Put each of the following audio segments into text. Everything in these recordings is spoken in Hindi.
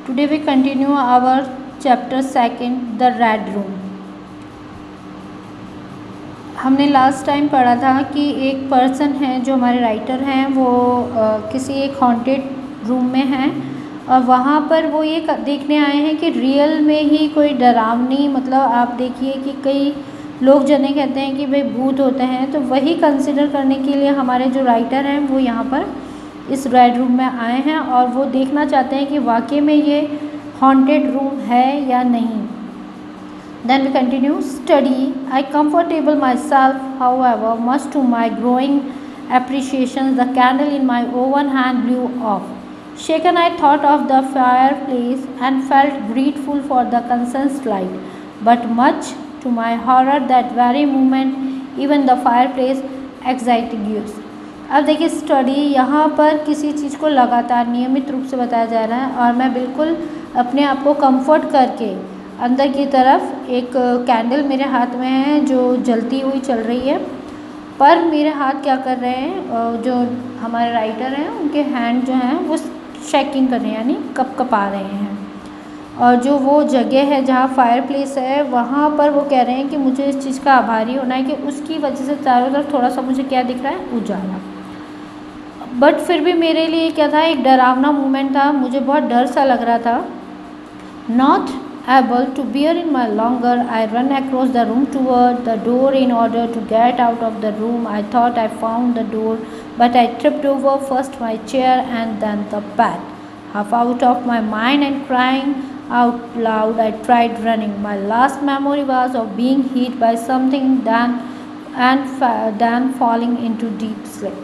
Today we continue our chapter second, the Red Room. हमने लास्ट टाइम पढ़ा था कि एक पर्सन है जो हमारे राइटर हैं वो किसी एक हॉन्टेड रूम में हैं और वहाँ पर वो ये देखने आए हैं कि रियल में ही कोई डरावनी, मतलब आप देखिए कि कई लोग जने कहते हैं कि भाई भूत होते हैं, तो वही कंसिडर करने के लिए हमारे जो राइटर हैं वो यहाँ पर इस रेड रूम में आए हैं और वो देखना चाहते हैं कि वाकई में ये हॉन्टेड रूम है या नहीं. Then we continue. Study. I comfortable myself, however, much to my growing appreciation, the candle in my oven hand blew off. Shaken, I thought of the fireplace and felt grateful for the constant light. But much to my horror, that very moment, even the fireplace extinguished. अब देखिए स्टडी, यहाँ पर किसी चीज़ को लगातार नियमित रूप से बताया जा रहा है और मैं बिल्कुल अपने आप को कंफर्ट करके अंदर की तरफ एक कैंडल मेरे हाथ में है जो जलती हुई चल रही है, पर मेरे हाथ क्या कर रहे हैं, जो हमारे राइटर हैं उनके हैंड जो हैं वो शेकिंग कर रहे हैं, यानी कपकपा रहे हैं. और जो वो जगह है जहाँ फायर प्लेस है वहाँ पर वो कह रहे हैं कि मुझे इस चीज़ का आभारी होना है कि उसकी वजह से चारों तरफ थोड़ा सा मुझे क्या दिख रहा है, उजाला. बट फिर भी मेरे लिए क्या था, एक डरावना मोमेंट था, मुझे बहुत डर सा लग रहा था. Not able to bear it my longer, I ran across the room toward the door in order to get out of the room. I thought I found the door, but I tripped over first my chair and then the bed. Half out of my mind and crying out loud, I tried running. My last memory was of being hit by something then falling into deep sleep.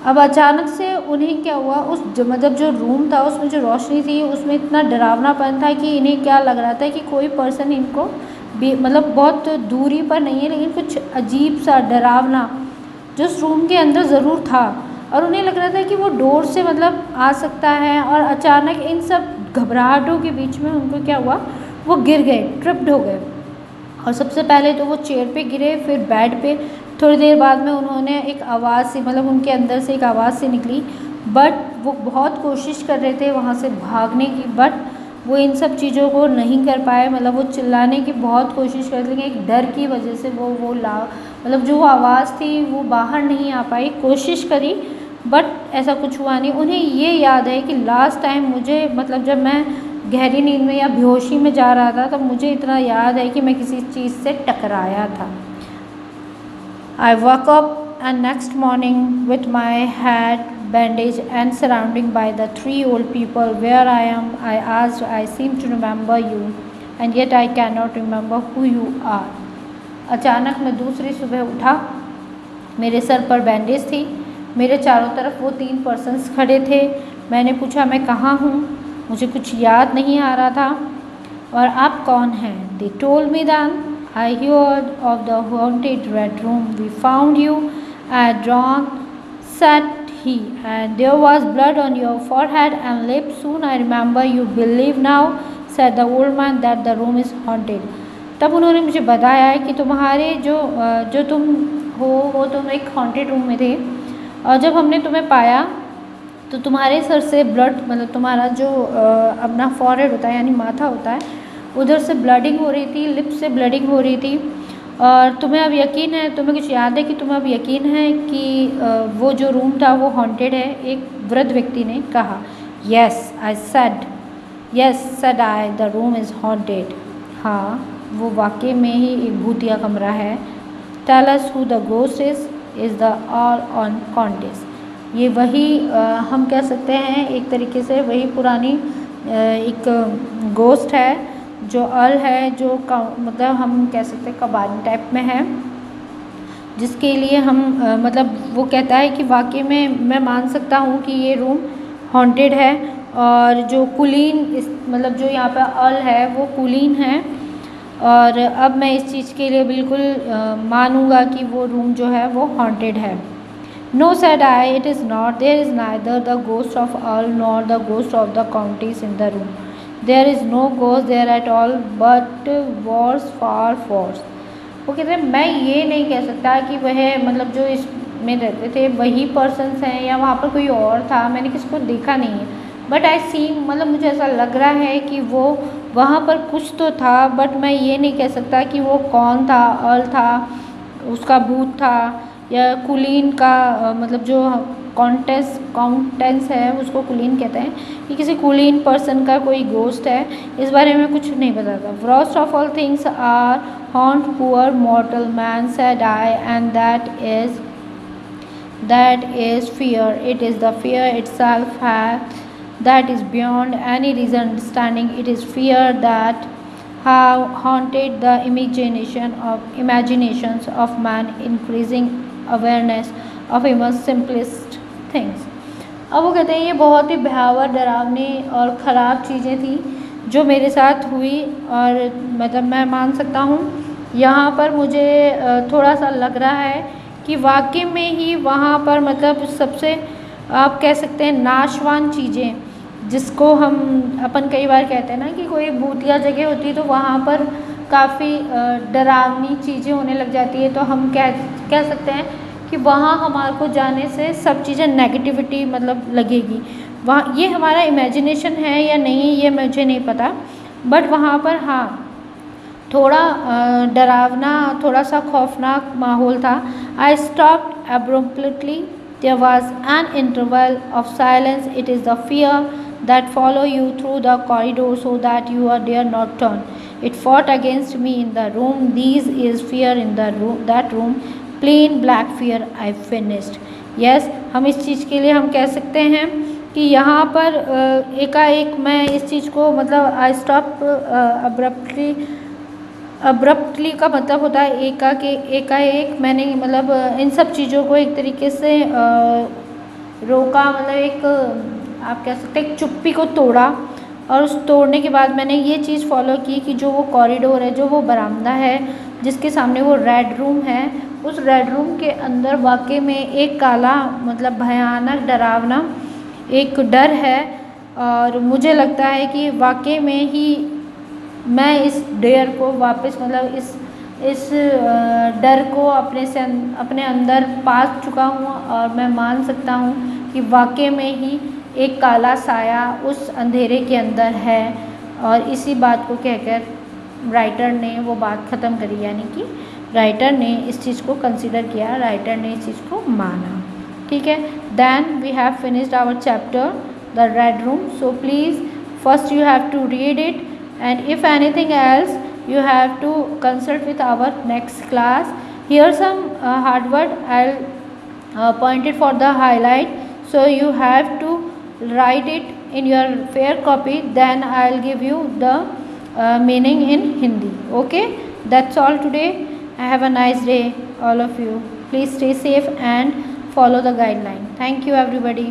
अब अचानक से उन्हें क्या हुआ, उस मतलब जो रूम था उसमें जो रोशनी थी उसमें इतना डरावनापन था कि इन्हें क्या लग रहा था कि कोई पर्सन इनको मतलब बहुत दूरी पर नहीं है लेकिन कुछ अजीब सा डरावना जो उस रूम के अंदर ज़रूर था और उन्हें लग रहा था कि वो डोर से मतलब आ सकता है. और अचानक इन सब घबराहटों के बीच में उनको क्या हुआ, वो गिर गए, ट्रिप्ड हो गए. और सबसे पहले तो वो चेयर पे गिरे, फिर बेड पे. थोड़ी देर बाद में उन्होंने एक आवाज़ सी, मतलब उनके अंदर से एक आवाज़ सी निकली, बट वो बहुत कोशिश कर रहे थे वहाँ से भागने की, बट वो इन सब चीज़ों को नहीं कर पाए. मतलब वो चिल्लाने की बहुत कोशिश कर, लेकिन एक डर की वजह से वो मतलब जो वो आवाज़ थी वो बाहर नहीं आ पाई. कोशिश करी बट ऐसा कुछ हुआ नहीं. उन्हें ये याद है कि लास्ट टाइम मुझे, मतलब जब मैं गहरी नींद में या बेहोशी में जा रहा था तब मुझे इतना याद है कि मैं किसी चीज़ से टकराया था. I woke up and next morning with my head bandaged and surrounded by the three old people. Where I am, I asked. I seem to remember you, and yet I cannot remember who you are. अचानक मैं दूसरी सुबह उठा, मेरे सर पर बैंडेज थी, मेरे चारों तरफ वो 3 पर्सन्स खड़े थे. मैंने पूछा मैं कहाँ हूँ, मुझे कुछ याद नहीं आ रहा था, और आप कौन हैं. They told me then. I heard of the haunted red room. We found you at dawn, said he, and there was blood on your forehead and lips. Soon I remember you believe now, said the old man, that the room is haunted. तब उन्होंने मुझे बताया है कि तुम्हारे जो तुम हो वो तुम एक हॉन्टेड रूम में थे और जब हमने तुम्हें पाया तो तुम्हारे सर से ब्लड, मतलब तुम्हारा जो अपना फॉरहेड होता है यानी माथा होता है, उधर से ब्लडिंग हो रही थी, लिप से ब्लडिंग हो रही थी. और तुम्हें अब यकीन है, तुम्हें कुछ याद है कि तुम्हें अब यकीन है कि वो जो रूम था वो हॉन्टेड है. एक वृद्ध व्यक्ति ने कहा. Yes I said I, the room is haunted. हाँ, वो वाकई में ही एक भूतिया कमरा है. Tell us who the ghost is the all on countess. ये वही हम कह सकते हैं एक तरीके से वही पुरानी एक गोस्ट है जो अल है, जो मतलब हम कह सकते हैं कबानी टाइप में है, जिसके लिए हम मतलब वो कहता है कि वाकई में मैं मान सकता हूँ कि ये रूम हॉन्टेड है. और जो कुलीन मतलब जो यहाँ पे अल है वो कुलीन है. और अब मैं इस चीज़ के लिए बिल्कुल मानूँगा कि वो रूम जो है वो हॉन्टेड है. No, said I, it is not. There is neither the ghost of Earl nor the ghost of the countess in the room. There is no ghost there at all, but worse, far worse. वो कहते हैं मैं ये नहीं कह सकता कि वह मतलब जो इसमें रहते थे वही पर्सन्स हैं या वहाँ पर कोई और था, मैंने किसी को देखा नहीं है. बट आई सी मतलब मुझे ऐसा लग रहा है कि वो वहाँ पर कुछ तो था, बट मैं ये नहीं कह सकता कि वो कौन था, अर्ल था, उसका भूत था, या कुलीन का मतलब जो काउंटेंस है उसको कुलीन कहते हैं, कि किसी कुलीन पर्सन का कोई गोस्ट है, इस बारे में कुछ नहीं पता था। Worst of all things are haunt poor mortal man said I, and that is fear. It is the fear itself that is beyond any reason understanding. It is fear that have haunted the imaginations of man, increasing awareness of even simplest things. अब वो कहते हैं ये बहुत ही भयावह, डरावनी और ख़राब चीज़ें थी जो मेरे साथ हुई, और मतलब मैं मान सकता हूँ यहाँ पर मुझे थोड़ा सा लग रहा है कि वाकई में ही वहाँ पर मतलब सबसे आप कह सकते हैं नाशवान चीज़ें, जिसको हम अपन कई बार कहते हैं ना कि कोई भूतिया जगह होती है तो वहाँ पर काफ़ी डरावनी चीज़ें होने लग जाती है, तो हम कह सकते हैं कि वहाँ हमारे को जाने से सब चीज़ें नेगेटिविटी मतलब लगेगी। वहाँ ये हमारा इमेजिनेशन है या नहीं ये मुझे नहीं पता, बट वहाँ पर हाँ थोड़ा डरावना, थोड़ा सा खौफनाक माहौल था। I stopped abruptly. There was an interval of silence. It is the fear that follow you through the corridor so that you are dare not turn. It fought against me in the room. This is fear in the room, that room. Plain black fear. I finished. Yes, हम इस चीज़ के लिए हम कह सकते हैं कि यहाँ पर एकाएक मैं इस चीज़ को मतलब आई स्टॉप अब्रप्टली का मतलब होता है एकाएक मैंने मतलब इन सब चीज़ों को एक तरीके से रोका, मतलब एक आप कह सकते हैं एक चुप्पी को तोड़ा, और उस तोड़ने के बाद मैंने ये चीज़ फॉलो की कि जो वो कॉरिडोर है, जो वो बरामदा है जिसके सामने वो रेड रूम है, उस रेड रूम के अंदर वाकई में एक काला मतलब भयानक डरावना एक डर है, और मुझे लगता है कि वाकई में ही मैं इस डेयर को वापस मतलब इस डर को अपने अंदर पा चुका हूँ, और मैं मान सकता हूँ कि वाकई में ही एक काला साया उस अंधेरे के अंदर है, और इसी बात को कहकर राइटर ने वो बात ख़त्म करी, यानी कि राइटर ने इस चीज़ को कंसिडर किया, राइटर ने इस चीज़ को माना। ठीक है, then we have finished our chapter the red room. So please first you have to read it, and if anything else you have to consult with our next class. Here some hard word I'll point it for the highlight, so you have to write it in your fair copy, then I'll give you the meaning in Hindi. Okay, that's all today. Have a nice day all of you. Please stay safe and follow the guideline. Thank you everybody.